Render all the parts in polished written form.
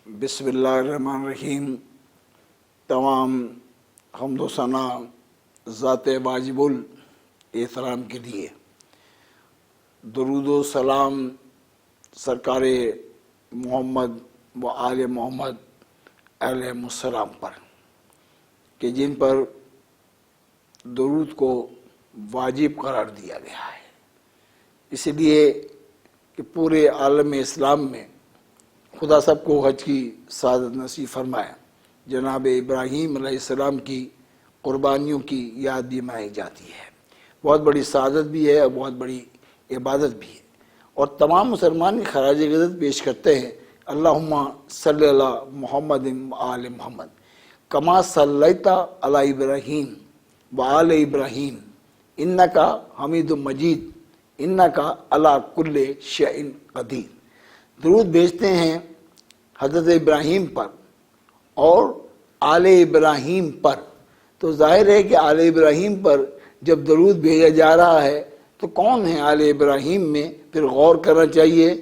بسم اللہ الرحمن الرحیم۔ تمام حمد و ثنا ذات واجب الاحترام کے لیے، درود و سلام سرکار محمد و آل محمد علیہ السلام پر، کہ جن پر درود کو واجب قرار دیا گیا ہے، اس لیے کہ پورے عالم اسلام میں خدا سب کو حج کی سعادت نصیب فرمائے۔ جناب ابراہیم علیہ السلام کی قربانیوں کی یاد بھی منائی جاتی ہے، بہت بڑی سعادت بھی ہے اور بہت بڑی عبادت بھی ہے، اور تمام مسلمان خراج عقیدت پیش کرتے ہیں۔ اللہم صلی اللہ محمد و آل محمد کما صلیت علی ابراہیم و آل ابراہیم انکا حمید مجید انکا علی کل شیء قدیر۔ درود بھیجتے ہیں حضرت ابراہیم پر اور آل ابراہیم پر، تو ظاہر ہے کہ آل ابراہیم پر جب درود بھیجا جا رہا ہے تو کون ہے آل ابراہیم میں؟ پھر غور کرنا چاہیے،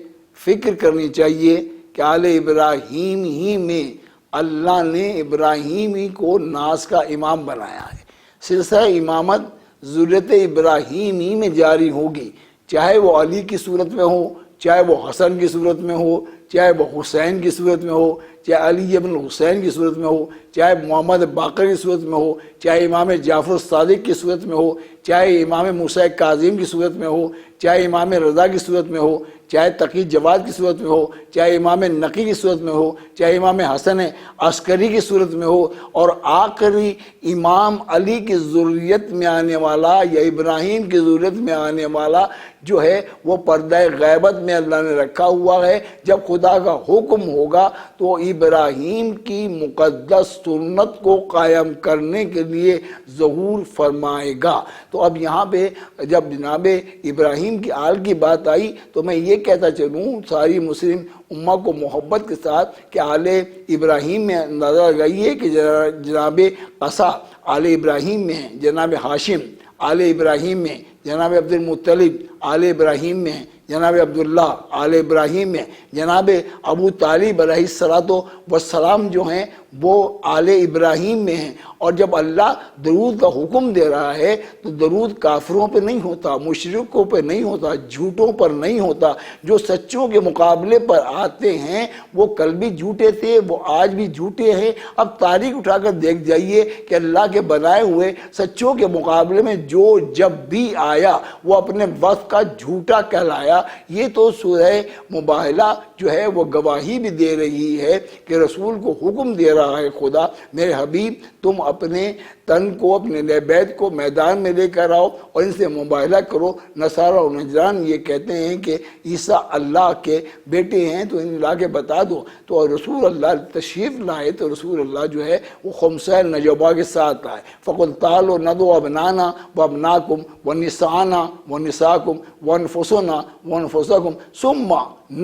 فکر کرنی چاہیے کہ آل ابراہیم ہی میں اللہ نے ابراہیم ہی کو ناز کا امام بنایا ہے۔ سلسلہ امامت ذریت ابراہیم ہی میں جاری ہوگی، چاہے وہ علی کی صورت میں ہو، چاہے وہ حسن کی صورت میں ہو، چاہے وہ حسین کی صورت میں ہو، چاہے علی ابن حسین کی صورت میں ہو، چاہے محمد باقر کی صورت میں ہو، چاہے امام جعفر الصادق کی صورت میں ہو، چاہے امام موسیٰ کاظم کی صورت میں ہو، چاہے امام رضا کی صورت میں ہو، چاہے تقی جواد کی صورت میں ہو، چاہے امام نقی کی صورت میں ہو، چاہے امام حسن عسکری کی صورت میں ہو، اور آخری امام علی کی ذریت میں آنے والا یا ابراہیم کی ذریت میں آنے والا جو ہے وہ پردہ غیبت میں اللہ نے رکھا ہوا ہے۔ جب خدا کا حکم ہوگا تو ابراہیم کی مقدس سنت کو قائم کرنے کے لیے ظہور فرمائے گا۔ تو اب یہاں پہ جب جناب ابراہیم کی آل کی بات آئی تو میں یہ کہتا چلوں ساری مسلم امہ کو محبت کے ساتھ کہ آل ابراہیم میں اندازہ لگائیے کہ جناب قصہ آل ابراہیم میں ہیں، جناب ہاشم آل ابراہیم میں، جناب عبد المطلب آل ابراہیم میں، جناب عبداللہ آل ابراہیم میں، جناب ابو طالب علیہ السلام جو ہیں وہ آل ابراہیم میں ہیں۔ اور جب اللہ درود کا حکم دے رہا ہے تو درود کافروں پہ نہیں ہوتا، مشرکوں پہ نہیں ہوتا، جھوٹوں پر نہیں ہوتا۔ جو سچوں کے مقابلے پر آتے ہیں وہ کل بھی جھوٹے تھے، وہ آج بھی جھوٹے ہیں۔ اب تاریخ اٹھا کر دیکھ جائیے کہ اللہ کے بنائے ہوئے سچوں کے مقابلے میں جو جب بھی آیا وہ اپنے وقت کا جھوٹا کہلایا۔ یہ تو سورہ مباہلہ جو ہے وہ گواہی بھی دے رہی ہے کہ رسول کو حکم دے رہا ہے خدا، میرے حبیب تم اپنے تن کو، اپنے بیت کو میدان میں لے کر آؤ اور ان سے مباہلہ کرو۔ نصارہ و نجران یہ کہتے ہیں کہ عیسیٰ اللہ کے بیٹے ہیں، تو ان لا کے بتا دو۔ تو رسول اللہ تشریف لائے تو رسول اللہ جو ہے وہ خمسہ نجوبہ کے ساتھ آئے۔ فَقُلْ تَعَالَوْا نَدْعُ أَبْنَاءَنَا وَأَبْنَاءَكُمْ وَنِسَاءَنَا وَنِسَاءَكُمْ وَأَنفُسَنَا وَأَنفُسَكُمْ ثُمَّ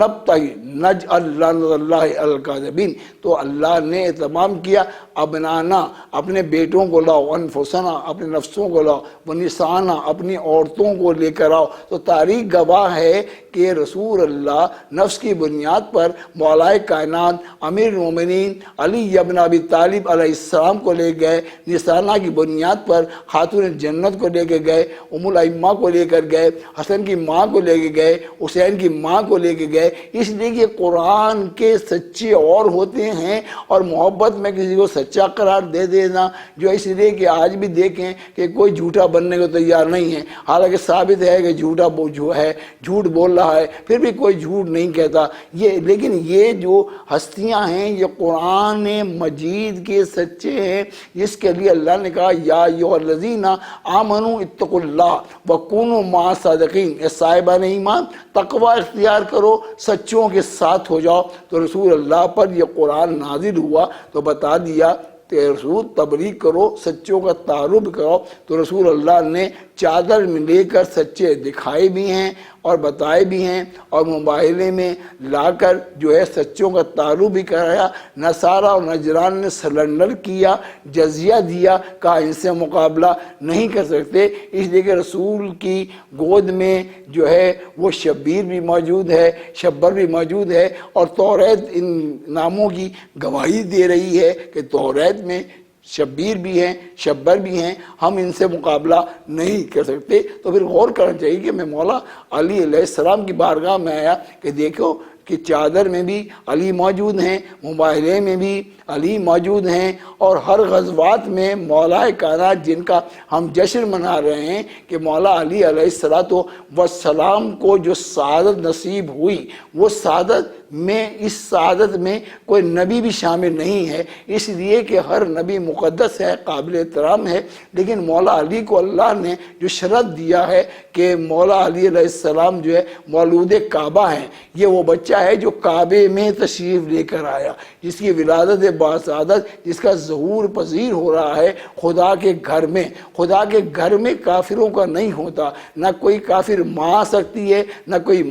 نَبْتَهِلْ نَجْعَلْ لَعْنَتَ اللَّهِ عَلَى الْكَاذِبِينَ۔ تو اللہ نے اہتمام کیا، ابنانا اپنے بیٹوں کو لاؤ، انفسنا اپنے نفسوں کو لاؤ، ونسانا اپنی عورتوں کو لے کر آؤ۔ تو تاریخ گواہ ہے کہ رسول اللہ نفس کی بنیاد پر مولائے کائنات امیر المومنین علی ابن ابی طالب علیہ السلام کو لے گئے، نسانہ کی بنیاد پر خاتون جنت کو لے کے گئے، ام الائمہ کو لے کر گئے، حسن کی ماں کو لے کے گئے، حسین کی ماں کو لے کے گئے۔ اس لیے کہ قرآن کے سچے اور ہوتے ہیں، اور محبت میں کسی کو سچا قرار دے دینا جو اس لیے کہ آج بھی دیکھیں کہ کوئی جھوٹا بننے کو تیار نہیں ہے، حالانکہ ثابت ہے کہ جھوٹا جو ہے جھوٹ بول رہا ہے، پھر بھی کوئی جھوٹ نہیں کہتا۔ لیکن یہ جو ہستیاں ہیں یہ قرآن مجید کے سچے ہیں، جس کے لیے اللہ نے کہا یا ایھا الذین آمنوا اتقوا اللہ وکونوا مع الصادقین، اے صاحبان ایمان تقوی اختیار کرو، سچوں کے ساتھ ہو جاؤ۔ تو رسول اللہ پر یہ قرآن نازل ہوا تو بتا دیا کہ رسول تبلیغ کرو، سچوں کا تعارف کرو۔ تو رسول اللہ نے چادر میں لے کر سچے دکھائے بھی ہیں اور بتائے بھی ہیں، اور مباہلے میں لا کر جو ہے سچوں کا تعارف بھی کرایا۔ نصارہ اور نجران نے سرنڈر کیا، جزیہ دیا، کہا ان سے مقابلہ نہیں کر سکتے، اس لیے کہ رسول کی گود میں جو ہے وہ شبیر بھی موجود ہے، شبر بھی موجود ہے، اور توریت ان ناموں کی گواہی دے رہی ہے کہ توریت میں شبیر بھی ہیں، شبر بھی ہیں، ہم ان سے مقابلہ نہیں کر سکتے۔ تو پھر غور کرنا چاہیے کہ میں مولا علی علیہ السلام کی بارگاہ میں آیا کہ دیکھو کہ چادر میں بھی علی موجود ہیں، مباہلے میں بھی علی موجود ہیں، اور ہر غزوات میں مولا کائنات جن کا ہم جشن منا رہے ہیں کہ مولا علی علیہ السلام کو جو سعادت نصیب ہوئی، وہ سعادت میں، اس سعادت میں کوئی نبی بھی شامل نہیں ہے، اس لیے کہ ہر نبی مقدس ہے، قابل احترام ہے، لیکن مولا علی کو اللہ نے جو شرط دیا ہے کہ مولا علی علیہ السلام جو ہے مولود کعبہ ہیں، یہ وہ بچہ ہے جو کعبے میں تشریف لے کر آیا، جس کی ولادت باسعادت، جس کا ظہور پذیر ہو رہا ہے خدا کے گھر میں۔ خدا کے گھر میں کافروں کا نہیں ہوتا، نہ کوئی کافر ماں آ سکتی ہے، نہ کوئی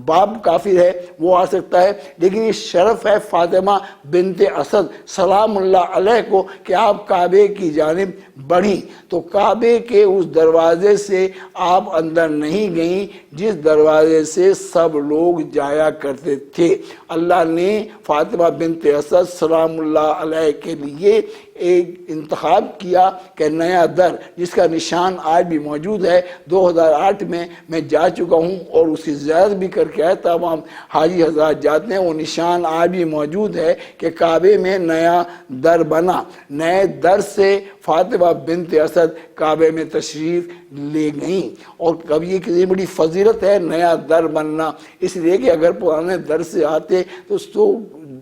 باپ کافر ہے وہ آ سکتا ہے، لیکن یہ شرف ہے فاطمہ بنت اسد سلام اللہ علیہ کو کہ آپ کعبے کی جانب بڑھیں، تو کعبے کے اس دروازے سے آپ اندر نہیں گئیں جس دروازے سے سب لوگ جایا کرتے تھے۔ اللہ نے فاطمہ بنت اسد سلام اللہ علیہ کے لیے ایک انتخاب کیا کہ نیا در، جس کا نشان آج بھی موجود ہے، 2008 میں جا چکا ہوں اور اس کی زیارت بھی کر کے آیا، تمام حاجی حضرات جاتے ہیں، وہ نشان آج بھی موجود ہے کہ کعبے میں نیا در بنا۔ نئے در سے فاطمہ بنت اسد کعبے میں تشریف لے گئیں، اور کبھی یہ کتنی بڑی فضیلت ہے نیا در بننا، اس لیے کہ اگر پرانے در سے آتے تو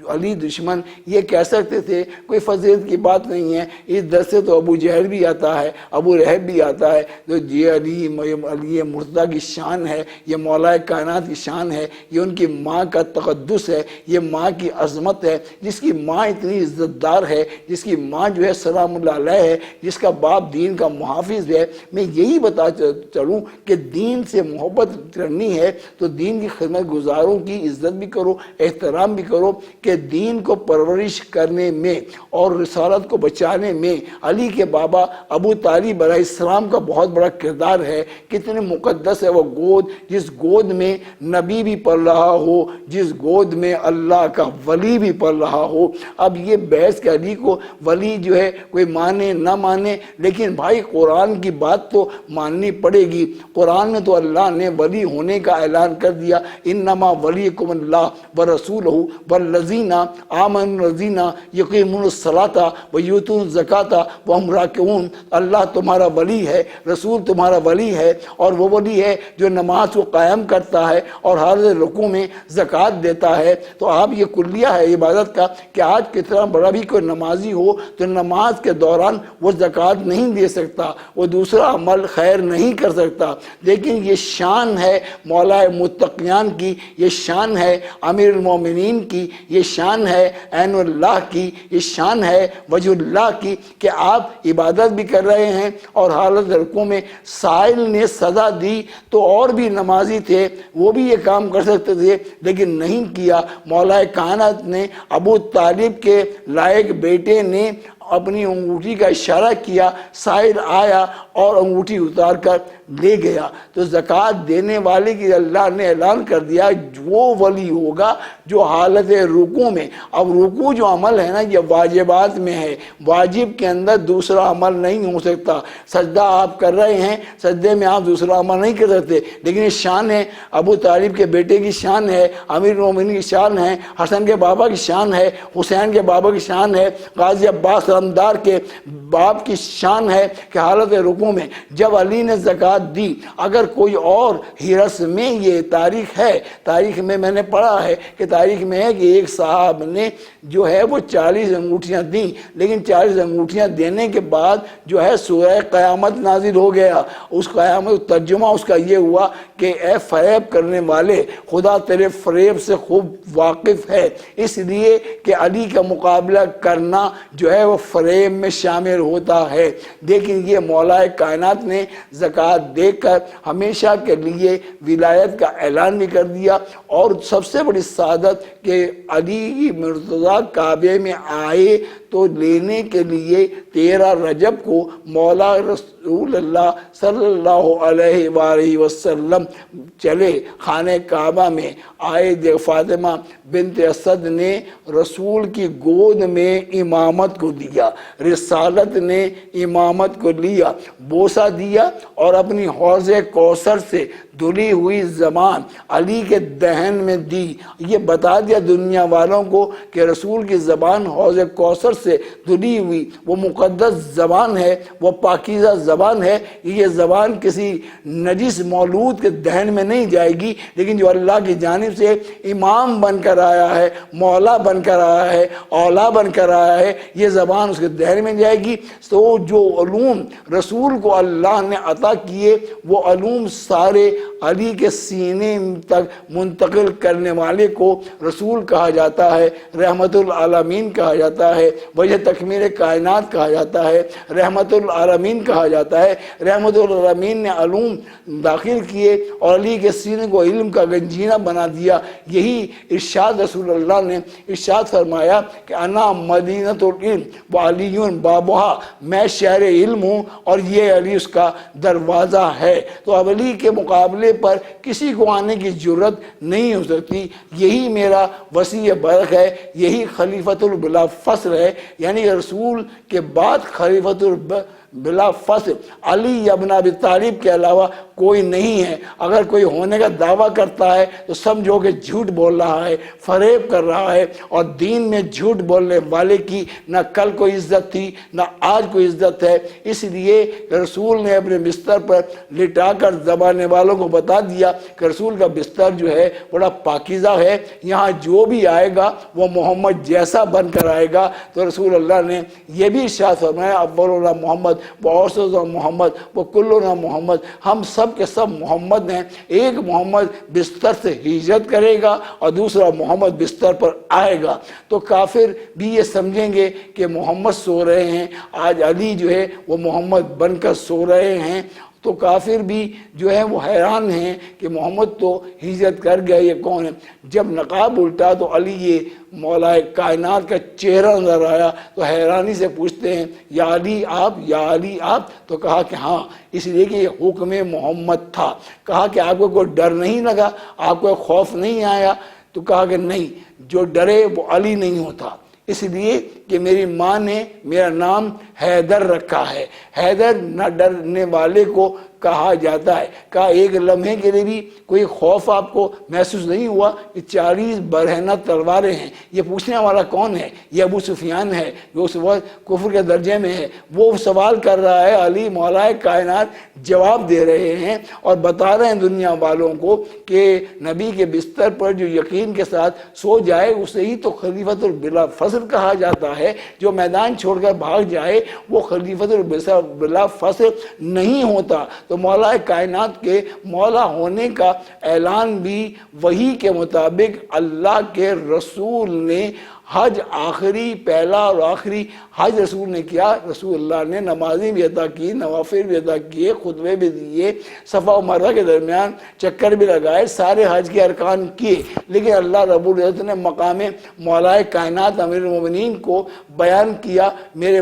علی دشمن یہ کہہ سکتے تھے کوئی فضیلت کی بات نہیں ہے، اس در سے تو ابو جہل بھی آتا ہے، ابو لہب بھی آتا ہے، تو یہ علی مرتضیٰ کی شان ہے، یہ مولا کائنات کی شان ہے، یہ ان کی ماں کا تقدس ہے، یہ ماں کی عظمت ہے، جس کی ماں اتنی عزت دار ہے، جس کی ماں جو ہے سلام اللہ علیہ ہے، جس کا باپ دین کا محافظ ہے۔ میں یہی بتا چلوں کہ دین سے محبت کرنی ہے تو دین کی خدمت گزاروں کی عزت بھی کرو، احترام بھی کرو، کہ دین کو پرورش کرنے میں اور رسالت کو بچانے میں علی کے بابا ابو طالب علیہ السلام کا بہت بڑا کردار ہے۔ کتنے مقدس ہے وہ گود، جس گود میں نبی بھی پل رہا ہو، جس گود میں اللہ کا ولی بھی پل رہا ہو۔ اب یہ بحث کہ علی کو ولی جو ہے کوئی مانے نہ مانے، لیکن بھائی قرآن کی بات تو ماننی پڑے گی۔ قرآن میں تو اللہ نے ولی ہونے کا اعلان کر دیا، انما ولیکم اللہ ورسولہ والذین آمنوا الذین یقیمون الصلاۃ ویؤتون الزکاۃ وہم راکعون۔ اللہ تمہارا ولی ہے، رسول تمہارا ولی ہے، اور وہ ولی ہے جو نماز کو قائم کرتا ہے اور ہر رکوع میں زکوٰۃ دیتا ہے۔ تو آپ یہ کلیہ ہے عبادت کا کہ آج کتنا بڑا بھی کوئی نمازی ہو تو نماز کے دوران وہ زکوٰۃ نہیں دے سکتا، وہ دوسرا عمل خیر نہیں کر سکتا، لیکن یہ شان ہے مولا متقیان کی، یہ شان ہے امیر المومنین کی، یہ شان ہے عین اللہ کی، یہ شان ہے وجہ اللہ کی کہ آپ عبادت بھی کر رہے ہیں اور حالت رکوع میں۔ سائل نے سزا دی تو اور بھی نمازی تھے وہ بھی یہ کام کر سکتے تھے لیکن نہیں کیا۔ مولا کائنات نے ابو طالب کے لائق بیٹے نے اپنی انگوٹھی کا اشارہ کیا، سائل آیا اور انگوٹھی اتار کر لے گیا۔ تو زکوٰۃ دینے والے کی اللہ نے اعلان کر دیا وہ ولی ہوگا جو حالت رکوع میں، اب رکوع جو عمل ہے نا یہ واجبات میں ہے، واجب کے اندر دوسرا عمل نہیں ہو سکتا۔ سجدہ آپ کر رہے ہیں، سجدے میں آپ دوسرا عمل نہیں کر سکتے، لیکن یہ شان ہے ابو طالب کے بیٹے کی شان ہے، امیر المومنین کی شان ہے، حسن کے بابا کی شان ہے، حسین کے بابا کی شان ہے، غازی عباس علمدار کے باپ کی شان ہے کہ حالت رکوع میں جب علی نے زکوٰۃ دی۔ اگر کوئی اور ہرس میں یہ تاریخ ہے، تاریخ میں نے پڑھا ہے کہ تاریخ میں ہے کہ ایک صاحب نے جو ہے وہ 40 انگوٹھیاں دیں، لیکن 40 انگوٹھیاں دینے کے بعد جو ہے سورہ قیامت نازل ہو گیا۔ اس قیامت ترجمہ اس کا یہ ہوا کہ اے فریب کرنے والے، خدا تیرے فریب سے خوب واقف ہے، اس لیے کہ علی کا مقابلہ کرنا جو ہے وہ فریب میں شامل ہوتا ہے۔ لیکن یہ مولا کائنات نے زکوٰۃ دے کر ہمیشہ کے لیے ولایت کا اعلان بھی کر دیا، اور سب سے بڑی سعادت کہ علی مرتضیٰ کعبے میں آئے تو لینے کے لیے 13 رجب کو مولا رسول اللہ صلی اللہ علیہ وآلہ وسلم چلے خانہ کعبہ میں آئے۔ فاطمہ بنت اسد نے رسول کی گود میں امامت کو دیا، رسالت نے امامت کو لیا، بوسہ دیا اور اپنی حوض کوثر سے دھلی ہوئی زبان علی کے دہن میں دی۔ یہ بتا دیا دنیا والوں کو کہ رسول کی زبان حوض کوثر سے دھلی ہوئی وہ مقدس زبان ہے، وہ پاکیزہ زبان ہے۔ یہ زبان کسی نجس مولود کے دہن میں نہیں جائے گی، لیکن جو اللہ کی جانب سے امام بن کر آیا ہے، مولا بن کر آیا ہے، اولا بن کر آیا ہے، یہ زبان اس کے دہن میں جائے گی۔ تو جو علوم رسول کو اللہ نے عطا کیے وہ علوم سارے علی کے سینے تک منتقل کرنے والے کو رسول کہا جاتا ہے، رحمت العالمین کہا جاتا ہے، وجہ تکمیل کائنات کہا جاتا ہے، رحمت العالمین کہا جاتا ہے۔ رحمت العالمین نے علوم داخل کیے اور علی کے سینے کو علم کا گنجینہ بنا دیا۔ یہی ارشاد رسول اللہ نے ارشاد فرمایا کہ انا مدینۃ العلم وعلی بابھا، میں شہر علم ہوں اور یہ علی اس کا دروازہ ہے۔ تو اب علی کے مقابلے پر کسی کو آنے کی جرت نہیں ہو سکتی۔ یہی میرا وسیع برق ہے، یہی خلیفۃ البلا فصل ہے، یعنی رسول کے بعد خلیفۃ بلا فصل علی ابن ابی طالب کے علاوہ کوئی نہیں ہے۔ اگر کوئی ہونے کا دعویٰ کرتا ہے تو سمجھو کہ جھوٹ بول رہا ہے، فریب کر رہا ہے، اور دین میں جھوٹ بولنے والے کی نہ کل کوئی عزت تھی نہ آج کوئی عزت ہے۔ اس لیے رسول نے اپنے بستر پر لٹا کر زمانے والوں کو بتا دیا کہ رسول کا بستر جو ہے بڑا پاکیزہ ہے، یہاں جو بھی آئے گا وہ محمد جیسا بن کر آئے گا۔ تو رسول اللہ نے یہ بھی ارشاد فرمایا اولنا محمد وأوسطنا محمد وکلنا محمد، ہم سب کے سب محمد ہیں۔ ایک محمد بستر سے ہجرت کرے گا اور دوسرا محمد بستر پر آئے گا، تو کافر بھی یہ سمجھیں گے کہ محمد سو رہے ہیں، آج علی جو ہے وہ محمد بن کر سو رہے ہیں۔ تو کافر بھی جو ہے وہ حیران ہیں کہ محمد تو ہجرت کر گیا، یہ کون ہے؟ جب نقاب الٹا تو علی یہ مولا کائنات کا چہرہ نظر آیا تو حیرانی سے پوچھتے ہیں یا علی آپ، یا علی آپ؟ تو کہا کہ ہاں، اس لیے کہ یہ حکم محمد تھا۔ کہا کہ آپ کو کوئی ڈر نہیں لگا، آپ کو خوف نہیں آیا؟ تو کہا کہ نہیں، جو ڈرے وہ علی نہیں ہوتا، اس لیے کہ میری ماں نے میرا نام حیدر رکھا ہے۔ حیدر نہ ڈرنے والے کو کہا جاتا ہے۔ کہا ایک لمحے کے لیے بھی کوئی خوف آپ کو محسوس نہیں ہوا کہ 40 برہنہ تلواریں ہیں، یہ پوچھنے والا کون ہے؟ یہ ابو سفیان ہے جو اس وقت کفر کے درجے میں ہے۔ وہ سوال کر رہا ہے، علی مولا کائنات جواب دے رہے ہیں اور بتا رہے ہیں دنیا والوں کو کہ نبی کے بستر پر جو یقین کے ساتھ سو جائے اسے ہی تو خلیفۃ البلا فصل کہا جاتا ہے۔ جو میدان چھوڑ کر بھاگ جائے وہ خلیفۃ البلا فصل نہیں ہوتا۔ تو مولا کائنات کے مولا ہونے کا اعلان بھی وحی کے مطابق اللہ کے رسول نے حج آخری پہلا اور آخری حج رسول نے کیا۔ رسول اللہ نے نمازیں بھی ادا کی، نوافل بھی ادا کیے، خطبے بھی دیے، صفا و مروہ کے درمیان چکر بھی لگائے، سارے حج کے ارکان کیے، لیکن اللہ رب العزت نے مقام مولا کائنات امیر المومنین کو بیان کیا، میرے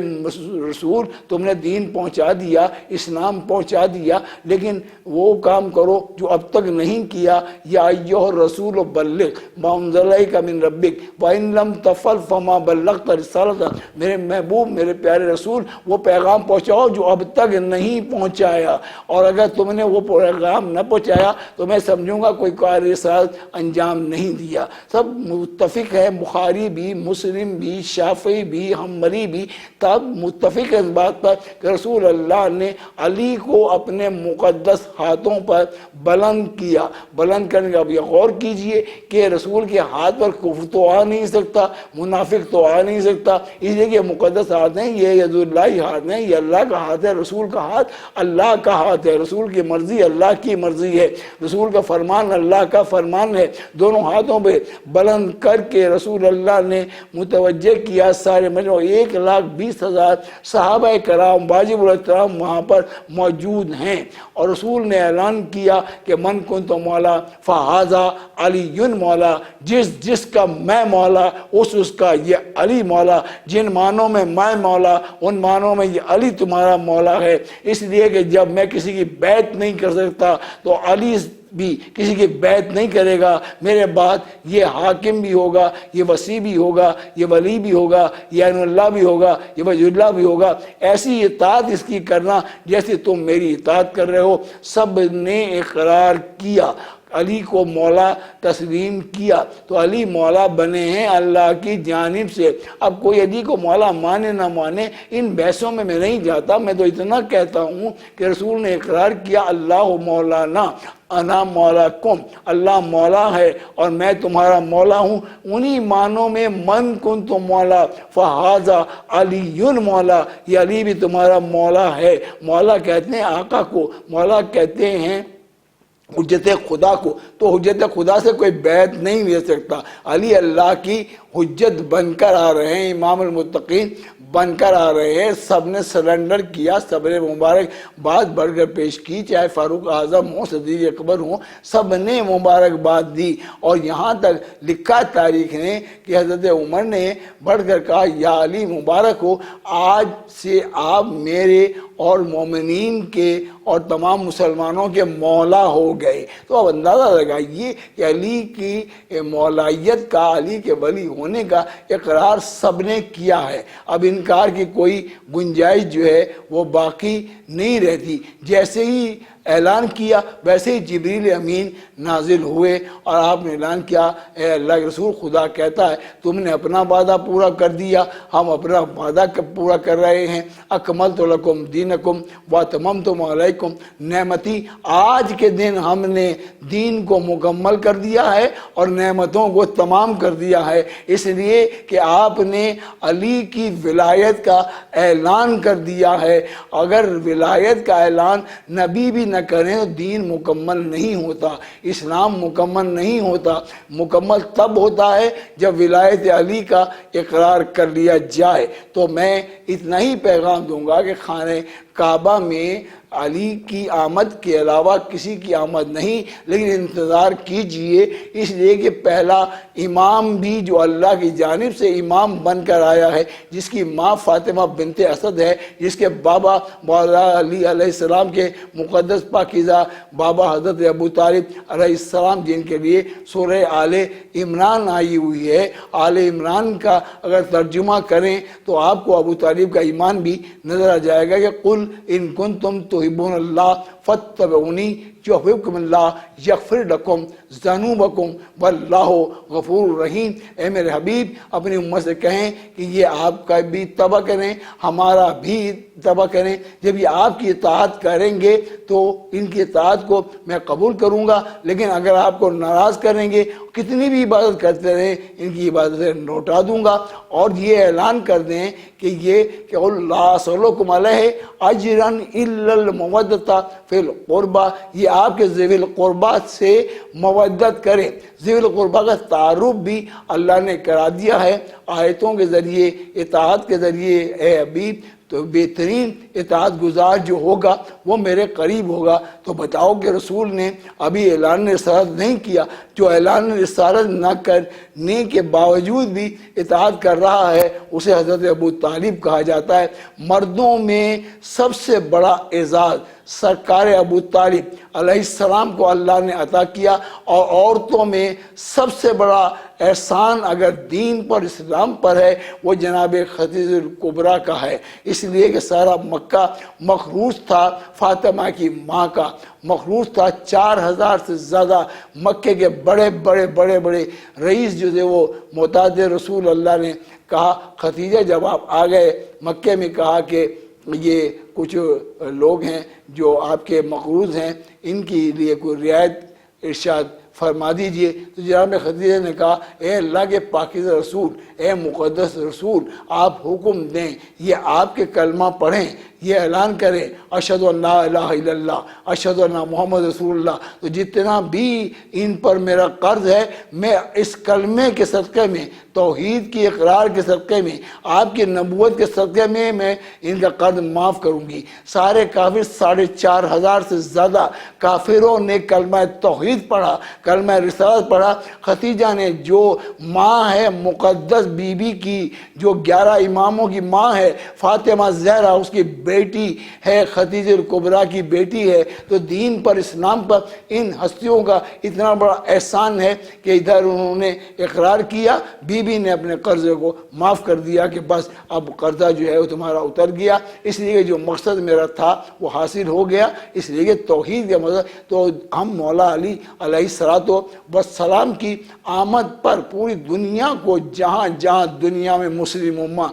رسول تم نے دین پہنچا دیا، اسلام پہنچا دیا، لیکن وہ کام کرو جو اب تک نہیں کیا۔ یا ایھا الرسول بلغ ما انزل الیک من ربک وان لم تفعل فما بلغت رسالتہ، میرے محبوب، میرے پیارے رسول وہ پیغام پہنچاؤ جو اب تک نہیں پہنچایا، اور اگر تم نے وہ پیغام نہ پہنچایا تو میں سمجھوں گا کوئی کار رسالت انجام نہیں دیا۔ سب متفق ہے، بخاری بھی، مسلم بھی، شافعی بھی، حنبلی بھی، تب متفق ہے اس بات پر کہ رسول اللہ نے علی کو اپنے مقدس ہاتھوں پر بلند کیا۔ بلند کرنے کا اب یہ غور کیجئے کہ رسول کے ہاتھ پر کفر تو آ نہیں سکتا، منافق تو آ نہیں سکتا، اس لیے کہ مقدس ہاتھ ہیں، یہ ید اللہ ہاتھ ہیں، یہ اللہ کا ہاتھ ہے، رسول کا ہاتھ اللہ کا ہاتھ ہے، رسول کی مرضی اللہ کی مرضی ہے، رسول کا فرمان اللہ کا فرمان ہے۔ دونوں ہاتھوں پہ بلند کر کے رسول اللہ نے متوجہ کیا سارے مجمع 1,20,000 صحابہ کرام واجب الاحترام وہاں پر موجود ہیں، اور رسول نے اعلان کیا کہ من کنت مولا فہذا علی مولا، جس کا میں مولا اس کا یہ علی مولا، جن معنوں میں میں مولا ان معنوں میں یہ علی تمہارا مولا ہے۔ اس لیے کہ جب میں کسی کی بیعت نہیں کر سکتا تو علی بھی کسی کی بیعت نہیں کرے گا، میرے بعد یہ حاکم بھی ہوگا، یہ وصی بھی ہوگا، یہ ولی بھی ہوگا، یہ عین اللہ بھی ہوگا، یہ وجہ اللہ بھی ہوگا، ایسی اطاعت اس کی کرنا جیسے تم میری اطاعت کر رہے ہو۔ سب نے اقرار کیا، علی کو مولا تسلیم کیا، تو علی مولا بنے ہیں اللہ کی جانب سے۔ اب کوئی علی کو مولا مانے نہ مانے ان بحثوں میں نہیں جاتا، میں تو اتنا کہتا ہوں کہ رسول نے اقرار کیا اللہ مولانا انا مولاکم، اللہ مولا ہے اور میں تمہارا مولا ہوں۔ انہی معنوں میں من کنت مولا فہذا علی مولا، یہ علی بھی تمہارا مولا ہے۔ مولا کہتے ہیں آقا کو، مولا کہتے ہیں حجت خدا کو، تو حجت خدا سے کوئی بیعت نہیں لے سکتا۔ علی اللہ کی حجت بن کر آ رہے ہیں، امام المتقین بن کر آ رہے ہیں، سب نے سرنڈر کیا، سب نے مبارک بات بڑھ کر پیش کی، چاہے فاروق اعظم ہوں، صدیق اکبر ہوں، سب نے مبارک بات دی، اور یہاں تک لکھا تاریخ نے کہ حضرت عمر نے بڑھ کر کہا یا علی مبارک ہو، آج سے آپ میرے اور مومنین کے اور تمام مسلمانوں کے مولا ہو گئے۔ تو اب اندازہ لگائیے کہ علی کی مولائیت کا، علی کے ولی ہونے کا اقرار سب نے کیا ہے، اب انکار کی کوئی گنجائش جو ہے وہ باقی نہیں رہتی۔ جیسے ہی اعلان کیا ویسے ہی جبریل امین نازل ہوئے اور آپ نے اعلان کیا اے اللہ کے رسول، خدا کہتا ہے تم نے اپنا وعدہ پورا کر دیا، ہم اپنا وعدہ پورا کر رہے ہیں۔ اکملت لکم دینکم واتممت علیکم نعمتی، آج کے دن ہم نے دین کو مکمل کر دیا ہے اور نعمتوں کو تمام کر دیا ہے، اس لیے کہ آپ نے علی کی ولایت کا اعلان کر دیا ہے۔ اگر ولایت کا اعلان نبی بھی نہ کریں تو دین مکمل نہیں ہوتا، اسلام مکمل نہیں ہوتا۔ مکمل تب ہوتا ہے جب ولایت علی کا اقرار کر لیا جائے۔ تو میں اتنا ہی پیغام دوں گا کہ خانہ کعبہ میں علی کی آمد کے علاوہ کسی کی آمد نہیں، لیکن انتظار کیجئے، اس لیے کہ پہلا امام بھی جو اللہ کی جانب سے امام بن کر آیا ہے، جس کی ماں فاطمہ بنت اسد ہے، جس کے بابا مولا علی علیہ السلام کے مقدس پاکیزہ بابا حضرت ابو طالب علیہ السلام، جن کے لیے سورہ آل عمران آئی ہوئی ہے۔ آل عمران کا اگر ترجمہ کریں تو آپ کو ابو طالب کا ایمان بھی نظر آ جائے گا کہ قل ان کنتم تحبون اللہ فاتبعونی یحببکم اللہ یغفر لکم ذنوبکم واللہ غفور رحیم۔ اے میرے حبیب اپنی امت سے کہیں کہ یہ آپ کا بھی تبع کریں، ہمارا بھی تبع کریں۔ جب یہ آپ کی اطاعت کریں گے تو ان کی اطاعت کو میں قبول کروں گا، لیکن اگر آپ کو ناراض کریں گے کتنی بھی عبادت کرتے رہیں ان کی عبادتیں لوٹا دوں گا۔ اور یہ اعلان کر دیں کہ یہ کہ اللہ صلوکم علیہ اجرا الا المودۃ فی القربہ، یہ آپ کے ذوی القربہ سے مودت کریں۔ ذوی القربہ کا تعارف بھی اللہ نے کرا دیا ہے آیتوں کے ذریعے، اطاعت کے ذریعے۔ اے حبیب تو بہترین اطاعت گزار جو ہوگا وہ میرے قریب ہوگا۔ تو بتاؤ کہ رسول نے ابھی اعلان رسالت نہیں کیا، جو اعلان رسالت نہ کرنے کے باوجود بھی اطاعت کر رہا ہے اسے حضرت ابو طالب کہا جاتا ہے۔ مردوں میں سب سے بڑا اعزاز سرکار ابو طالب علیہ السلام کو اللہ نے عطا کیا، اور عورتوں میں سب سے بڑا احسان اگر دین پر اسلام پر ہے وہ جناب خدیجہ الکبریٰ کا ہے، اس لیے کہ سارا مکہ مخروص تھا فاطمہ کی ماں کا، مخروص تھا۔ 4000 سے زیادہ مکے کے بڑے بڑے رئیس جو تھے وہ محتاج رسول اللہ نے کہا ختیجہ جب آپ آ گئے مکے میں، کہا کہ یہ کچھ لوگ ہیں جو آپ کے مقروض ہیں، ان کے لیے کوئی رعایت ارشاد فرما دیجئے۔ تو جناب خدیجہ نے کہا اے اللہ کے پاکیزہ رسول، اے مقدس رسول، آپ حکم دیں، یہ آپ کے کلمہ پڑھیں، یہ اعلان کریں اشہد ان لا الہ الا اللہ اشہد ان محمد رسول اللہ۔ تو جتنا بھی ان پر میرا قرض ہے میں اس کلمے کے صدقے میں، توحید کی اقرار کے صدقے میں، آپ کی نبوت کے صدقے میں ان کا قرض معاف کروں گی۔ سارے کافر 4,500 سے زیادہ کافروں نے کلمہ توحید پڑھا، کلمہ رسالت پڑھا۔ خدیجہ نے جو ماں ہے مقدس بی بی کی، جو 11 اماموں کی ماں ہے، فاطمہ زہرا اس کی بیٹی ہے، خدیجہ الکبریٰ کی بیٹی ہے، تو دین پر، اسلام پر ان ہستیوں کا اتنا بڑا احسان ہے کہ ادھر انہوں نے اقرار کیا، بی بی نے اپنے قرضے کو معاف کر دیا کہ بس اب قرضہ جو ہے وہ تمہارا اتر گیا، اس لیے جو مقصد میرا تھا وہ حاصل ہو گیا۔ اس لیے کہ توحید کا مقصد، تو ہم مولا علی علیہ السلام کی آمد پر پوری دنیا کو، جہاں جہاں دنیا میں مسلم امہ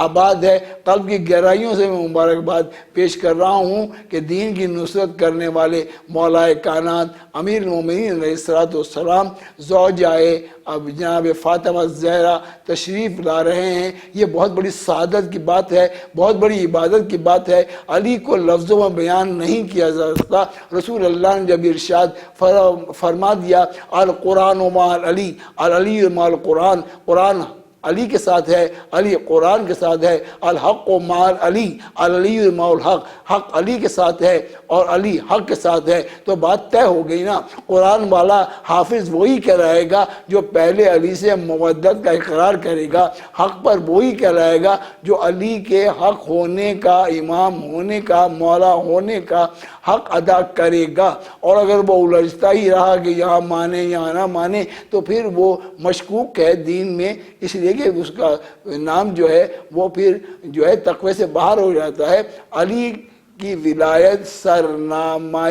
آباد ہے، قلب کی گہرائیوں سے میں مبارکباد پیش کر رہا ہوں کہ دین کی نصرت کرنے والے مولا کائنات امیر المومنین علیہ السلام زوجائے اب جناب فاطمہ زہرا تشریف لا رہے ہیں۔ یہ بہت بڑی سعادت کی بات ہے، بہت بڑی عبادت کی بات ہے۔ علی کو لفظوں میں بیان نہیں کیا جا سکتا۔ رسول اللہ نے جب ارشاد فرما دیا القرآن و مع علی، العلی مع القرآن، قرآن علی کے ساتھ ہے، علی قرآن کے ساتھ ہے، الحق و مع علی، العلی مع الحق، حق علی کے ساتھ ہے اور علی حق کے ساتھ ہے، تو بات طے ہو گئی نا۔ قرآن والا حافظ وہی کہلائے گا جو پہلے علی سے مودت کا اقرار کرے گا، حق پر وہی کہلائے گا جو علی کے حق ہونے کا، امام ہونے کا، مولا ہونے کا حق ادا کرے گا۔ اور اگر وہ الجھتا ہی رہا کہ یہاں مانے یہاں نہ مانے تو پھر وہ مشکوک ہے دین میں، اس لیے کہ اس کا نام جو ہے وہ پھر جو ہے تقوی سے باہر ہو جاتا ہے۔ علی کی ولایت سرنامہ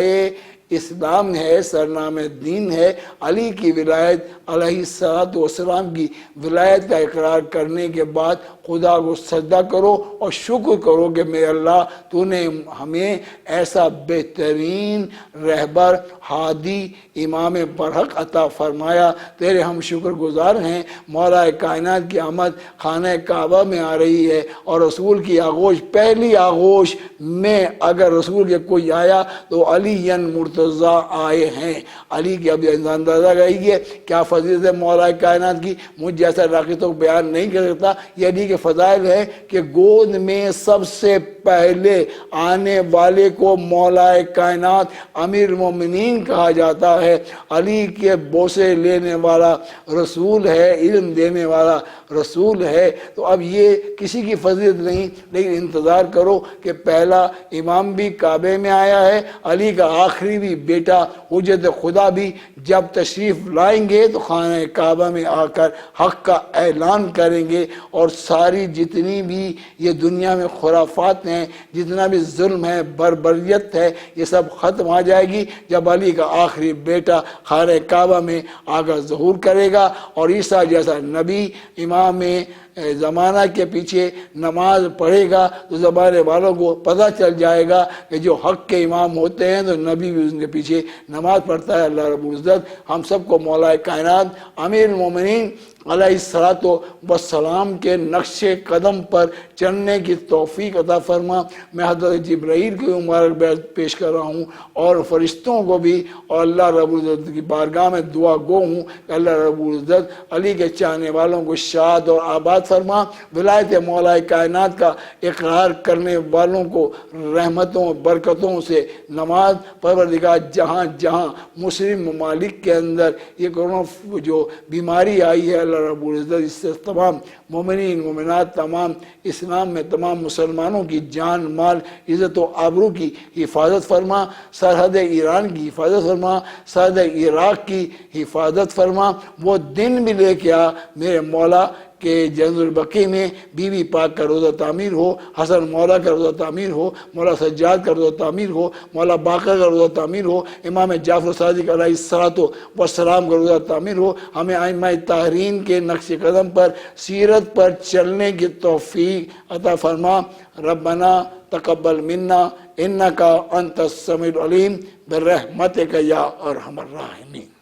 اسلام ہے، سرنامہ دین ہے۔ علی کی ولایت علیہ السلام کی ولایت کا اقرار کرنے کے بعد خدا کو سجدہ کرو اور شکر کرو کہ میرے اللہ تو نے ہمیں ایسا بہترین رہبر، ہادی، امام برحق عطا فرمایا، تیرے ہم شکر گزار ہیں۔ مولا کائنات کی آمد خانہ کعبہ میں آ رہی ہے اور رسول کی آغوش، پہلی آغوش میں اگر رسول کے کوئی آیا تو علی مرتضیٰ آئے ہیں۔ علی کی اب اندازہ گئی کیا فضیلت ہے مولا کائنات کی، مجھ جیسا راقی تو بیان نہیں کر سکتا۔ یہ علی کے فضائل ہے کہ گود میں سب سے پہلے آنے والے کو مولا کائنات امیر المومنین کہا جاتا ہے۔ علی کے بوسے لینے والا رسول ہے، علم دینے والا رسول ہے۔ تو اب یہ کسی کی فضیلت نہیں، لیکن انتظار کرو کہ پہلا امام بھی کعبے میں آیا ہے، علی کا آخری بھی بیٹا حجت خدا بھی جب تشریف لائیں گے تو خانہ کعبہ میں آ کر حق کا اعلان کریں گے، اور ساری جتنی بھی یہ دنیا میں خرافات ہیں، جتنا بھی ظلم ہے، بربریت ہے، یہ سب ختم آ جائے گی جب علی کا آخری بیٹا خانہ کعبہ میں آ کر ظہور کرے گا، اور عیسیٰ جیسا نبی امام زمانہ کے پیچھے نماز پڑھے گا تو زمانے والوں کو پتہ چل جائے گا کہ جو حق کے امام ہوتے ہیں تو نبی بھی ان کے پیچھے نماز پڑھتا ہے۔ اللہ رب العزت ہم سب کو مولا کائنات امیر المومنین علیہ السلام کے نقش قدم پر چلنے کی توفیق عطا فرما۔ میں حضرت جبرائیل کو مبارکباد پیش کر رہا ہوں اور فرشتوں کو بھی، اور اللہ رب العزت کی بارگاہ میں دعا گو ہوں کہ اللہ رب العزت علی کے چاہنے والوں کو شاد اور آباد فرما، ولایت مولا کائنات کا اقرار کرنے والوں کو رحمتوں برکتوں سے نماز۔ پروردگار جہاں جہاں مسلم ممالک کے اندر یہ کورونا جو بیماری آئی ہے، اللہ رب العزت اس سے تمام مومنین مومنات، تمام اسلام میں تمام مسلمانوں کی جان مال عزت و آبرو کی حفاظت فرما، سرحد ایران کی حفاظت فرما، سرحد عراق کی حفاظت فرما۔ وہ دن بھی لے کے آ میرے مولا کہ جنت البقیع میں بی بی پاک کا روضہ تعمیر ہو، حسن مولا کا روضہ تعمیر ہو، مولا سجاد کا روضہ تعمیر ہو، مولا باقر کا روضہ تعمیر ہو، امام جعفر صادق علیہ السلام کا روضہ تعمیر ہو۔ ہمیں ائمہ طاہرین کے نقش قدم پر، سیرت پر چلنے کی توفیق عطا فرما۔ ربنا تقبل منا انکا انت السمیع العلیم برحمتک یا ارحم الراحمین۔